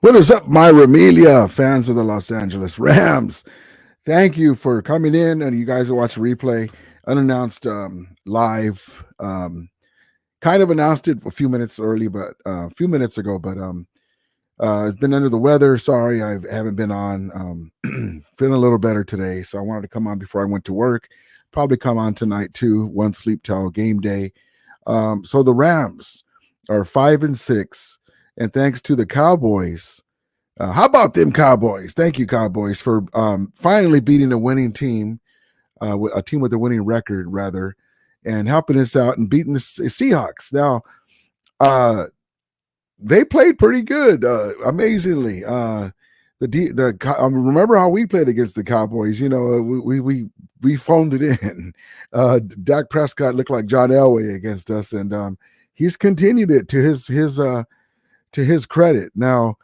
What is up, my Remilia fans of the Los Angeles Rams? Thank you for coming in, and you guys will watch the replay, unannounced live. Kind of announced it a few minutes early, but a few minutes ago. But it's been under the weather. Sorry, I haven't been on. Feeling a little better today, so I wanted to come on before I went to work. Probably come on tonight too. One sleep till game day. So the Rams are 5-6, and thanks to the Cowboys. How about them Cowboys? Thank you, Cowboys, for finally beating a winning team, a team with a winning record, rather, and helping us out and beating the Seahawks. Now, uh, they played pretty good, amazingly. Remember how we played against the Cowboys? You know, we phoned it in. Dak Prescott looked like John Elway against us, and he's continued it to his credit. Now,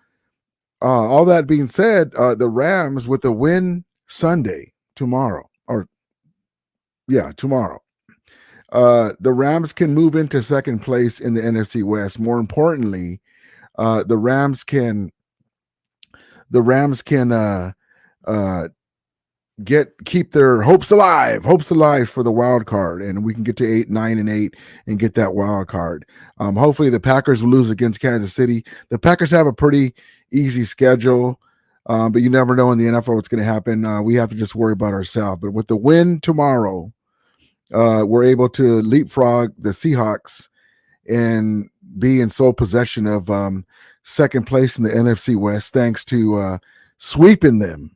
all that being said, the Rams with a win Sunday tomorrow, tomorrow, the Rams can move into second place in the NFC West. More importantly, the Rams can keep their hopes alive for the wild card, and we can get to 8, 9, and 8 and get that wild card. Hopefully, the Packers will lose against Kansas City. The Packers have a pretty easy schedule, but you never know in the NFL what's going to happen. We have to just worry about ourselves. But with the win tomorrow, we're able to leapfrog the Seahawks and be in sole possession of second place in the NFC West, thanks to sweeping them.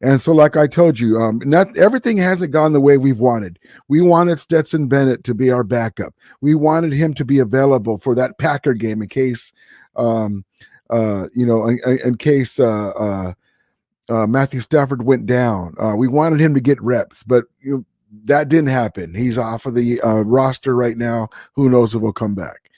And so, like I told you, not everything hasn't gone the way we've wanted. We wanted Stetson Bennett to be our backup. We wanted him to be available for that Packer game in case, in case Matthew Stafford went down. We wanted him to get reps, but that didn't happen. He's off of the roster right now. Who knows if he'll come back?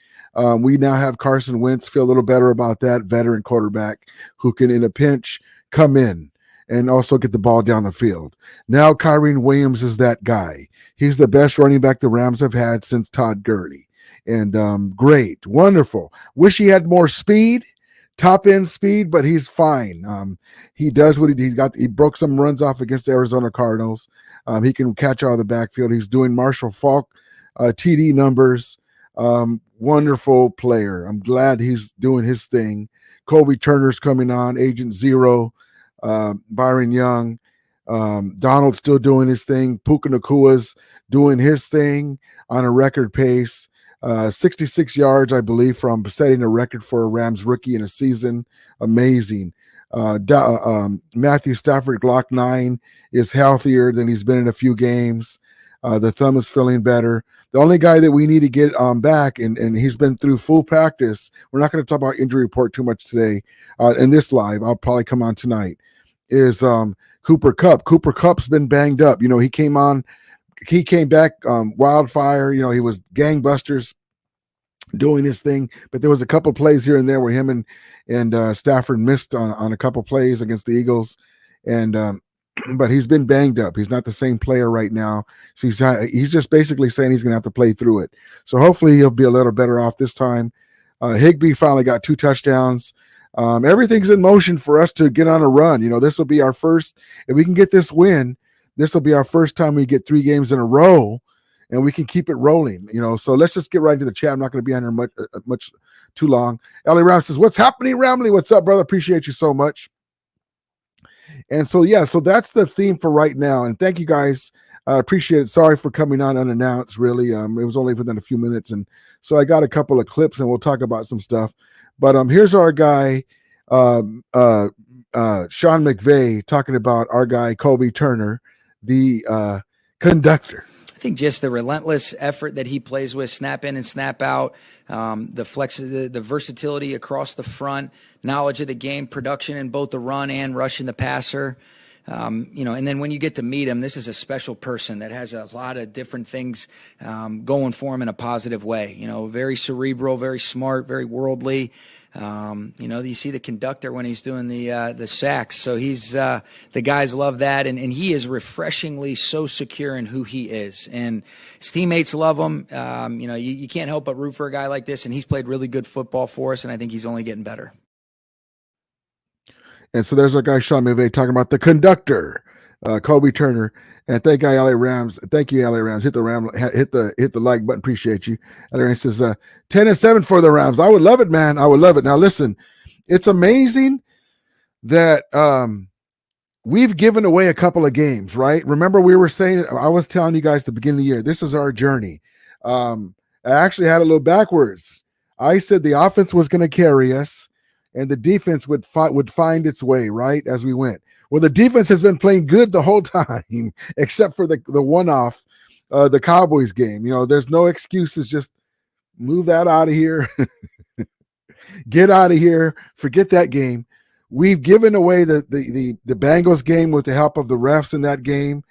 We now have Carson Wentz. Feel a little better about that veteran quarterback who can, in a pinch, come in and also get the ball down the field. Now Kyren Williams is that guy. He's the best running back the Rams have had since Todd Gurley. And great, wonderful. Wish he had more speed, top end speed, but he's fine. He does what he got. He broke some runs off against the Arizona Cardinals. He can catch out of the backfield. He's doing Marshall Faulk TD numbers. Wonderful player. I'm glad he's doing his thing. Colby Turner's coming on, Agent Zero. Byron Young, Donald's still doing his thing. Puka Nakua's doing his thing on a record pace. 66 yards, I believe, from setting a record for a Rams rookie in a season. Amazing. Matthew Stafford, Glock 9, is healthier than he's been in a few games. The thumb is feeling better. The only guy that we need to get back, and he's been through full practice. We're not going to talk about injury report too much today in this live. I'll probably come on tonight. Is Cooper Kupp. Cooper Kupp's been banged up. He came back wildfire. He was gangbusters doing his thing, but there was a couple plays here and there where him and Stafford missed on a couple plays against the Eagles, and but he's been banged up. He's not the same player right now. So he's just basically saying he's going to have to play through it. So hopefully he'll be a little better off this time. Higbee finally got 2 touchdowns. Everything's in motion for us to get on a run. This will be our first, if we can get this win, this will be our first time we get 3 games in a row and we can keep it rolling. So let's just get right into the chat. I'm not going to be on here much too long. Ellie Ram says, what's happening, Ramley? What's up, brother? Appreciate you so much. And so, so that's the theme for right now. And thank you guys. Appreciate it. Sorry for coming on unannounced, really. It was only within a few minutes. And so I got a couple of clips and we'll talk about some stuff. But here's our guy, Sean McVay, talking about our guy, Colby Turner, the conductor. I think just the relentless effort that he plays with, snap in and snap out, the versatility across the front, knowledge of the game, production in both the run and rushing the passer. And then when you get to meet him, this is a special person that has a lot of different things going for him in a positive way. Very cerebral, very smart, very worldly. You see the conductor when he's doing the sacks. So he's the guys love that, and he is refreshingly so secure in who he is, and his teammates love him. You can't help but root for a guy like this, and he's played really good football for us, and I think he's only getting better. And so there's our guy Sean McVay talking about the conductor, Kobe Turner. And thank guy LA Rams. Thank you, LA Rams. Hit the like button. Appreciate you. LA Rams says 10-7 for the Rams. I would love it, man. I would love it. Now listen, it's amazing that we've given away a couple of games, right? Remember, we were saying, I was telling you guys at the beginning of the year, this is our journey. I actually had a little backwards. I said the offense was going to carry us and the defense would find its way, right, as we went. Well, the defense has been playing good the whole time, except for the one-off, the Cowboys game. You know, there's no excuses. Just move that out of here. Get out of here. Forget that game. We've given away the Bengals game with the help of the refs in that game.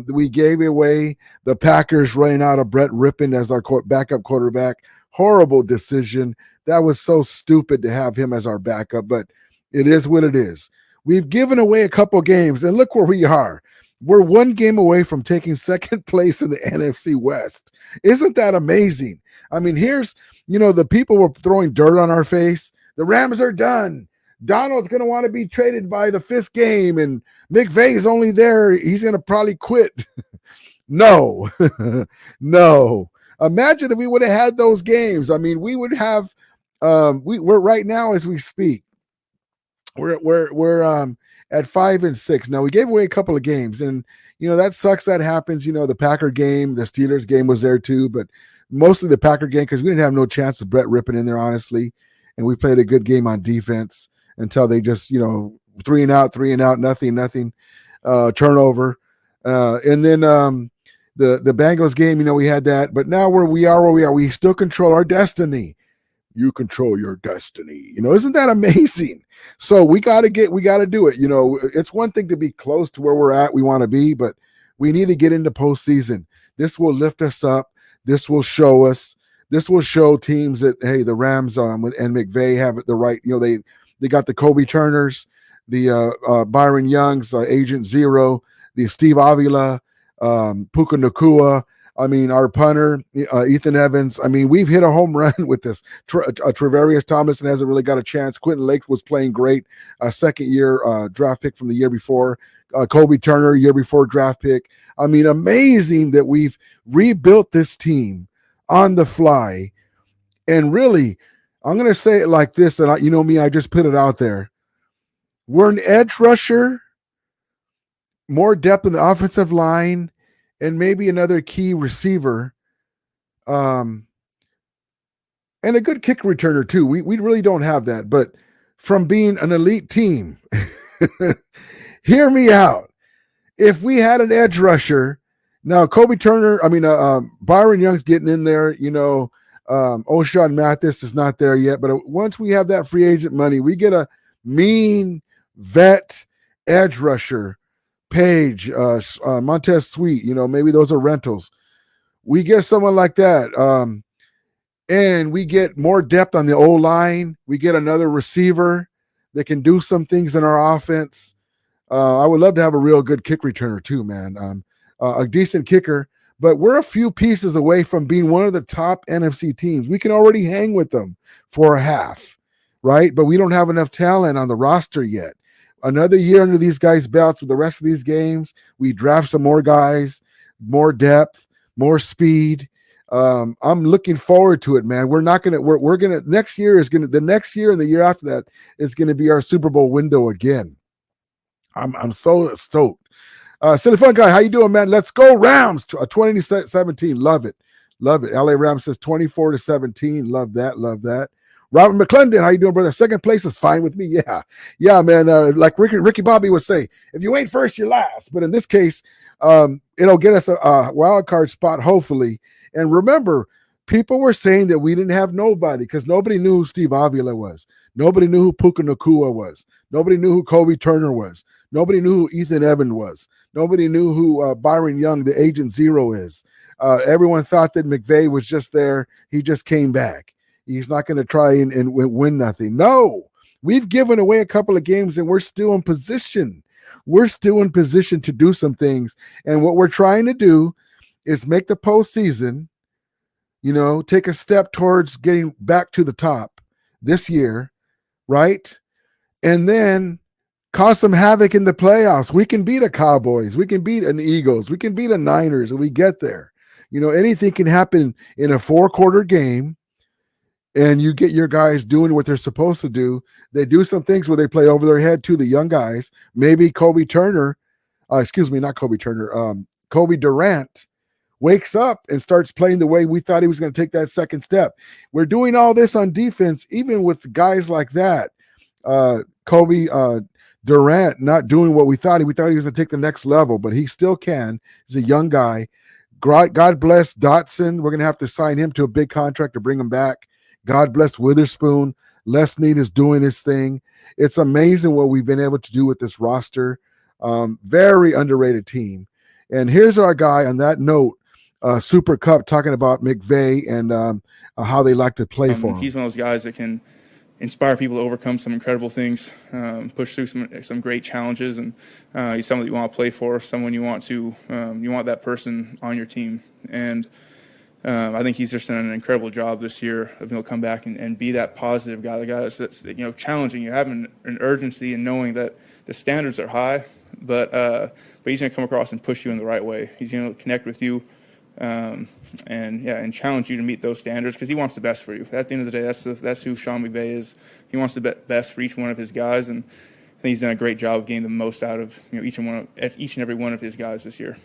We gave away the Packers running out of Brett Rippon as our backup quarterback. Horrible decision. That was so stupid to have him as our backup, but it is what it is. We've given away a couple games, and look where we are. We're one game away from taking second place in the NFC West. Isn't that amazing? I mean, here's, the people were throwing dirt on our face. The Rams are done. Donald's going to want to be traded by the fifth game, and McVay's only there. He's going to probably quit. No, no. Imagine if we would have had those games. I mean, we would have. We're right now as we speak. We're at 5-6. Now we gave away a couple of games, and that sucks. That happens. The Packer game, the Steelers game was there too, but mostly the Packer game because we didn't have no chance of Brett Rippon in there, honestly, and we played a good game on defense until they just 3 and out, nothing, turnover, and then the Bengals game. We had that, but now where we are, we still control our destiny. You control your destiny. Isn't that amazing? So we got to do it. It's one thing to be close to where we're at, we want to be, but we need to get into postseason. This will lift us up. This will show us. This will show teams that, hey, the Rams and McVay have the right. They got the Kobe Turners, the Byron Youngs, Agent Zero, the Steve Avila, Puka Nakua. I mean, our punter, Ethan Evans. I mean, we've hit a home run with this. Trevarius Tomlinson hasn't really got a chance. Quentin Lake was playing great. Second-year draft pick from the year before. Kobe Turner, year before draft pick. I mean, amazing that we've rebuilt this team on the fly. And really, I'm going to say it like this, and you know me, I just put it out there. We're an edge rusher, more depth in the offensive line, and maybe another key receiver, and a good kick returner too. We really don't have that, but from being an elite team, hear me out. If we had an edge rusher, now Kobe Turner, Byron Young's getting in there. O'Shawn Mathis is not there yet, but once we have that free agent money, we get a mean vet edge rusher. Page, Montez Sweet, maybe those are rentals. We get someone like that, and we get more depth on the O-line. We get another receiver that can do some things in our offense. I would love to have a real good kick returner too, man. A decent kicker, but we're a few pieces away from being one of the top NFC teams. We can already hang with them for a half, right? But we don't have enough talent on the roster yet. Another year under these guys' belts with the rest of these games, we draft some more guys, more depth, more speed. I'm looking forward to it, man. We're gonna next year and the year after that is gonna be our Super Bowl window again. I'm so stoked. Silly Fun Guy, how you doing, man? Let's go Rams. 20-17. Love it. LA Rams says 24-17. Love that. Robert McClendon, how you doing, brother? Second place is fine with me. Yeah, man. Like Ricky Bobby would say, if you ain't first, you're last. But in this case, it'll get us a wild card spot, hopefully. And remember, people were saying that we didn't have nobody because nobody knew who Steve Avila was. Nobody knew who Puka Nakua was. Nobody knew who Kobe Turner was. Nobody knew who Ethan Evans was. Nobody knew who Byron Young, the Agent Zero, is. Everyone thought that McVay was just there. He just came back. He's not going to try and win nothing. No, we've given away a couple of games and we're still in position. We're still in position to do some things. And what we're trying to do is make the postseason, take a step towards getting back to the top this year, right? And then cause some havoc in the playoffs. We can beat a Cowboys. We can beat an Eagles. We can beat a Niners, and we get there. Anything can happen in a 4-quarter game, and you get your guys doing what they're supposed to do. They do some things where they play over their head to the young guys. Maybe Kobe Turner, not Kobe Turner, Kobe Durant wakes up and starts playing the way we thought he was going to take that second step. We're doing all this on defense, even with guys like that. Kobe Durant not doing what we thought. We thought he was going to take the next level, but he still can. He's a young guy. God bless Dotson. We're going to have to sign him to a big contract to bring him back. God bless Witherspoon. Les Snead is doing his thing. It's amazing what we've been able to do with this roster. Very underrated team. And here's our guy on that note, Super Cup, talking about McVay and how they like to play for him. He's one of those guys that can inspire people to overcome some incredible things, push through some great challenges, and he's someone that you want to play for, someone you want that person on your team. And I think he's just done an incredible job this year of being able to come back and be that positive guy, the guy that's challenging you, having an urgency and knowing that the standards are high, but he's going to come across and push you in the right way. He's going to connect with you and challenge you to meet those standards because he wants the best for you. At the end of the day, that's who Sean McVay is. He wants the best for each one of his guys, and I think he's done a great job of getting the most out of each and every one of his guys this year.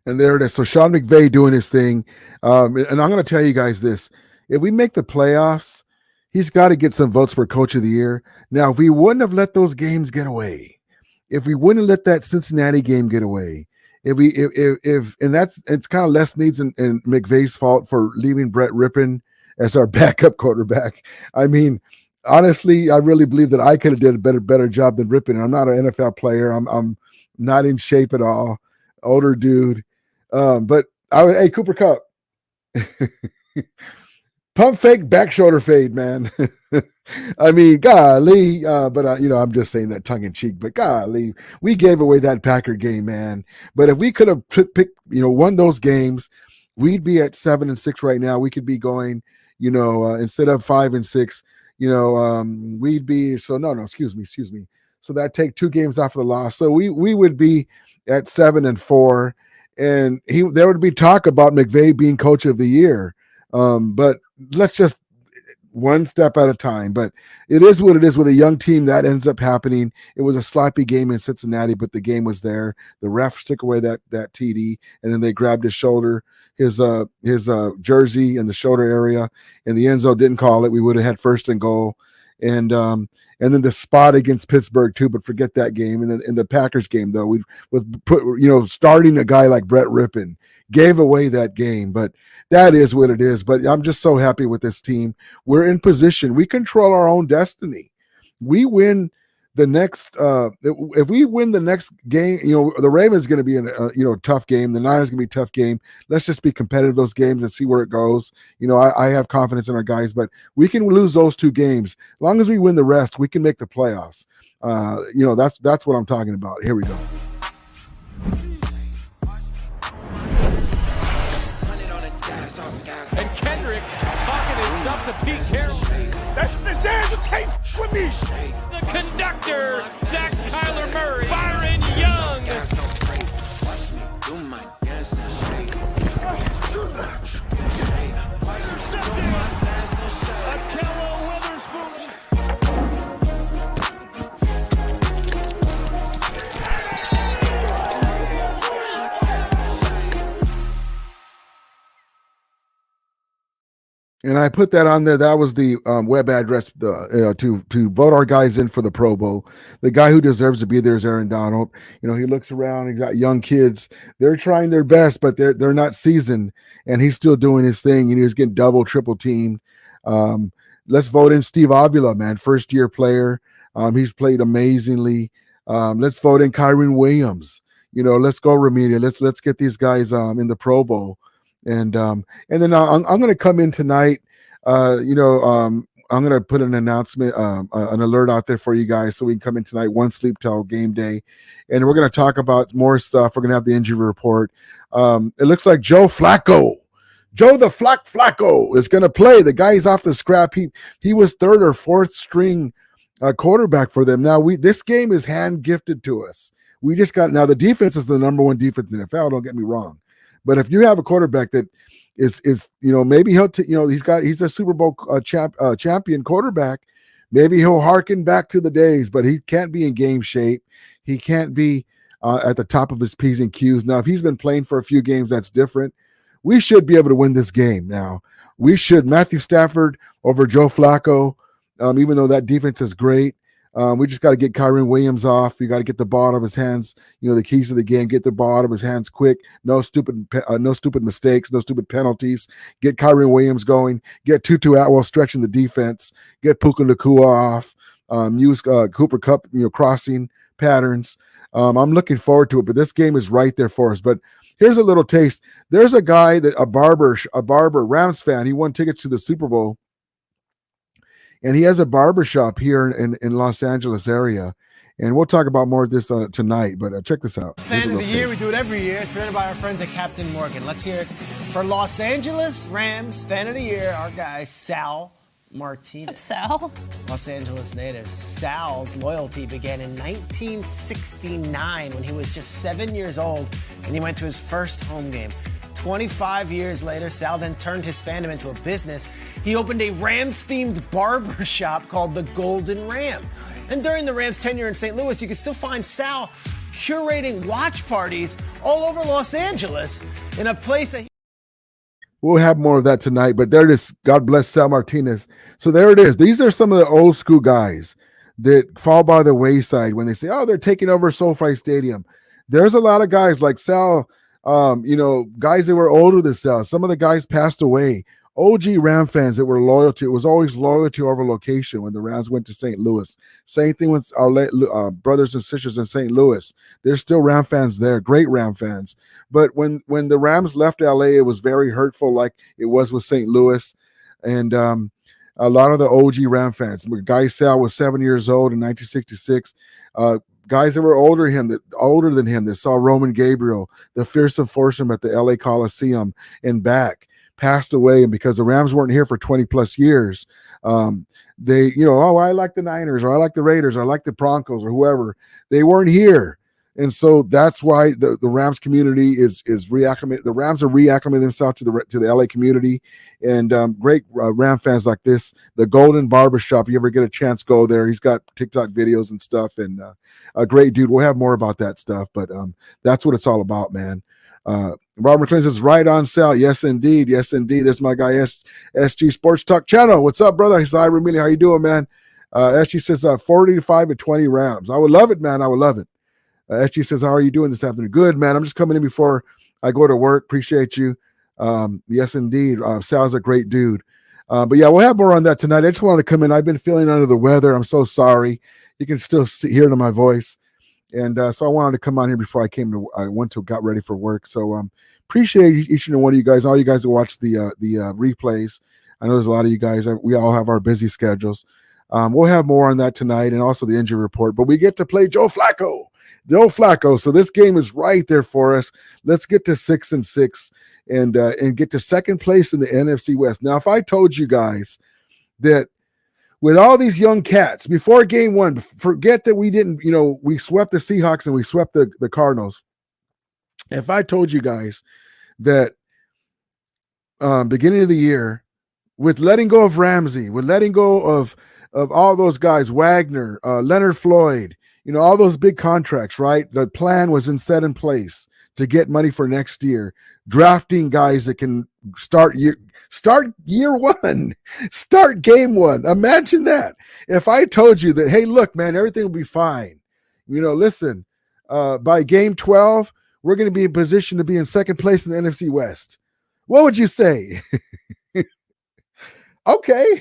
And there it is. So Sean McVay doing his thing. And I'm going to tell you guys this. If we make the playoffs, he's got to get some votes for Coach of the Year. Now, if we wouldn't have let those games get away, if we wouldn't have let that Cincinnati game get away, it's kind of Les Snead's and McVay's fault for leaving Brett Rippon as our backup quarterback. I mean, honestly, I really believe that I could have did a better job than Rippon. I'm not an NFL player. I'm not in shape at all. Older dude. Hey, Cooper Kupp. Pump fake, back shoulder fade, man. I mean, golly. I'm just saying that tongue in cheek, but golly, we gave away that Packer game, man. But if we could have picked, won those games, we'd be at 7-6 right now. We could be going, instead of 5-6, we'd be, excuse me. So that take 2 games off of the loss. So we would be at 7-4, and there would be talk about McVay being Coach of the Year. But let's just one step at a time. But it is what it is with a young team. That ends up happening. It was a sloppy game in Cincinnati, but the game was there. The refs took away that TD, and then they grabbed his shoulder, his jersey in the shoulder area, and the end zone didn't call it. We would have had 1st and goal. And then the spot against Pittsburgh too, but forget that game. And then in the Packers game though, starting a guy like Brett Rippon gave away that game, but that is what it is. But I'm just so happy with this team. We're in position. We control our own destiny. We win the next, if we win the next game, the Ravens going to be in a tough game. The Niners going to be a tough game. Let's just be competitive those games and see where it goes. I have confidence in our guys, but we can lose those 2 games. As long as we win the rest, we can make the playoffs. That's what I'm talking about. Here we go. And Kendrick talking his stuff to Pete Carroll. That's the damn tape for me. The conductor, Zach Kyler Murray, Byron Young. And I put that on there. That was the web address to vote our guys in for the Pro Bowl. The guy who deserves to be there is Aaron Donald. He looks around. He got young kids. They're trying their best, but they're not seasoned, and he's still doing his thing. And he's getting double, triple teamed. Let's vote in Steve Avila, man, 1st-year player. He's played amazingly. Let's vote in Kyron Williams. Let's go Remedial. Let's get these guys in the Pro Bowl. And then I'm going to come in tonight. I'm going to put an announcement, an alert out there for you guys so we can come in tonight, one sleep till game day. And we're going to talk about more stuff. We're going to have the injury report. It looks like Joe the Flacco is going to play. The guy's off the scrap heap. He was 3rd or 4th string quarterback for them. Now this game is hand gifted to us. We just got now the defense is the number one defense in the NFL. Don't get me wrong, but if you have a quarterback that is maybe he's a Super Bowl champion quarterback. Maybe he'll harken back to the days, but he can't be in game shape. He can't be at the top of his P's and Q's. Now, if he's been playing for a few games, that's different. We should be able to win this game. Now, we should. Matthew Stafford over Joe Flacco, even though that defense is great. We just got to get Kyren Williams off. We got to get the ball out of his hands. The keys of the game. Get the ball out of his hands quick. No stupid mistakes. No stupid penalties. Get Kyren Williams going. Get Tutu Atwell stretching the defense. Get Puka Nacua off. Use Cooper Kupp, crossing patterns. I'm looking forward to it. But this game is right there for us. But here's a little taste. There's a guy a barber, Rams fan. He won tickets to the Super Bowl. And he has a barbershop here in Los Angeles area. And we'll talk about more of this tonight. But check this out. Fan of the year. We do it every year. It's presented by our friends at Captain Morgan. Let's hear it for Los Angeles Rams Fan of the Year, our guy, Sal Martinez. What's up, Sal? Los Angeles native. Sal's loyalty began in 1969 when he was just 7 years old and he went to his first home game. 25 years later, Sal then turned his fandom into a business. He opened a Rams-themed barber shop called the Golden Ram. And during the Rams' tenure in St. Louis, you can still find Sal curating watch parties all over Los Angeles in a place that We'll have more of that tonight, but there it is. God bless Sal Martinez. So there it is. These are some of the old school guys that fall by the wayside when they say, oh, they're taking over SoFi Stadium. There's a lot of guys like Sal, guys that were older than Sal. Some of the guys passed away. OG Ram fans that were loyal to, it was always loyalty over location when the Rams went to St. Louis. Same thing with our brothers and sisters in St. Louis. There's still Ram fans there, great Ram fans. But when the Rams left LA, it was very hurtful like it was with St. Louis. And a lot of the OG Ram fans, Guy Sal was 7 years old in 1966. Guys that were older than him that saw Roman Gabriel, the fearsome foursome at the LA Coliseum and back, passed away. And because the Rams weren't here for 20 plus years, they, I like the Niners, or I like the Raiders, or I like the Broncos, or whoever. They weren't here. And so that's why the Rams community is reacclimating. The Rams are reacclimating themselves to the LA community, and great Ram fans like this. The Golden Barbershop. You ever get a chance, go there. He's got TikTok videos and stuff, and a great dude. We'll have more about that stuff, but that's what it's all about, man. Robert Clinton says, right on, Sal. Yes, indeed. Yes, indeed. There's my guy, SG Sports Talk Channel. What's up, brother? He's Ira Mealy. How you doing, man? SG says 45-20 Rams. I would love it, man. I would love it. SG says, how are you doing this afternoon? Good, man. I'm just coming in before I go to work. Appreciate you. Yes, indeed. Sal's a great dude. But yeah, we'll have more on that tonight. I just wanted to come in. I've been feeling under the weather. I'm so sorry. You can still hear it in my voice. And so I wanted to come on here before I got ready for work. So appreciate each and one of you guys, all you guys that watch the replays. I know there's a lot of you guys. We all have our busy schedules. We'll have more on that tonight, and also the injury report. But we get to play Joe Flacco. So this game is right there for us. Let's get to 6-6 and get to second place in the NFC West. Now, if I told you guys that with all these young cats before game one, forget that we didn't, we swept the Seahawks and we swept the Cardinals. If I told you guys that beginning of the year, with letting go of Ramsey, with letting go of all those guys, Wagner, Leonard Floyd, all those big contracts, right? The plan was set in place to get money for next year, drafting guys that can start year one, start game one. Imagine that. If I told you that, hey, look, man, everything will be fine. Listen, by game 12, we're going to be in position to be in second place in the NFC West. What would you say? Okay.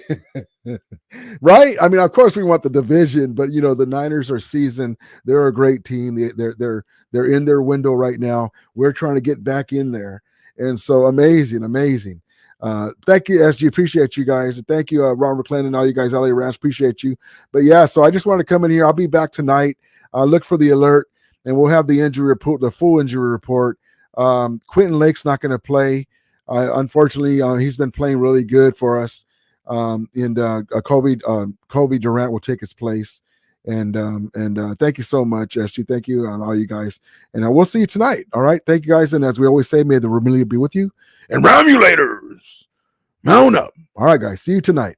Right? I mean, of course we want the division, but the Niners are seasoned. They're a great team. They're in their window right now. We're trying to get back in there. And so amazing. Thank you, SG. Appreciate you guys. And thank you, Robert McClendon and all you guys, LA Rams. Appreciate you. But yeah, so I just want to come in here. I'll be back tonight. Look for the alert, and we'll have the injury report, the full injury report. Quentin Lake's not going to play. Unfortunately, he's been playing really good for us. and Kobe Durant will take his place. And thank you so much, SG. Thank you on all you guys. And we'll see you tonight. All right. Thank you guys. And as we always say, may the Romillion be with you. And Romulators, mount up. All right, guys. See you tonight.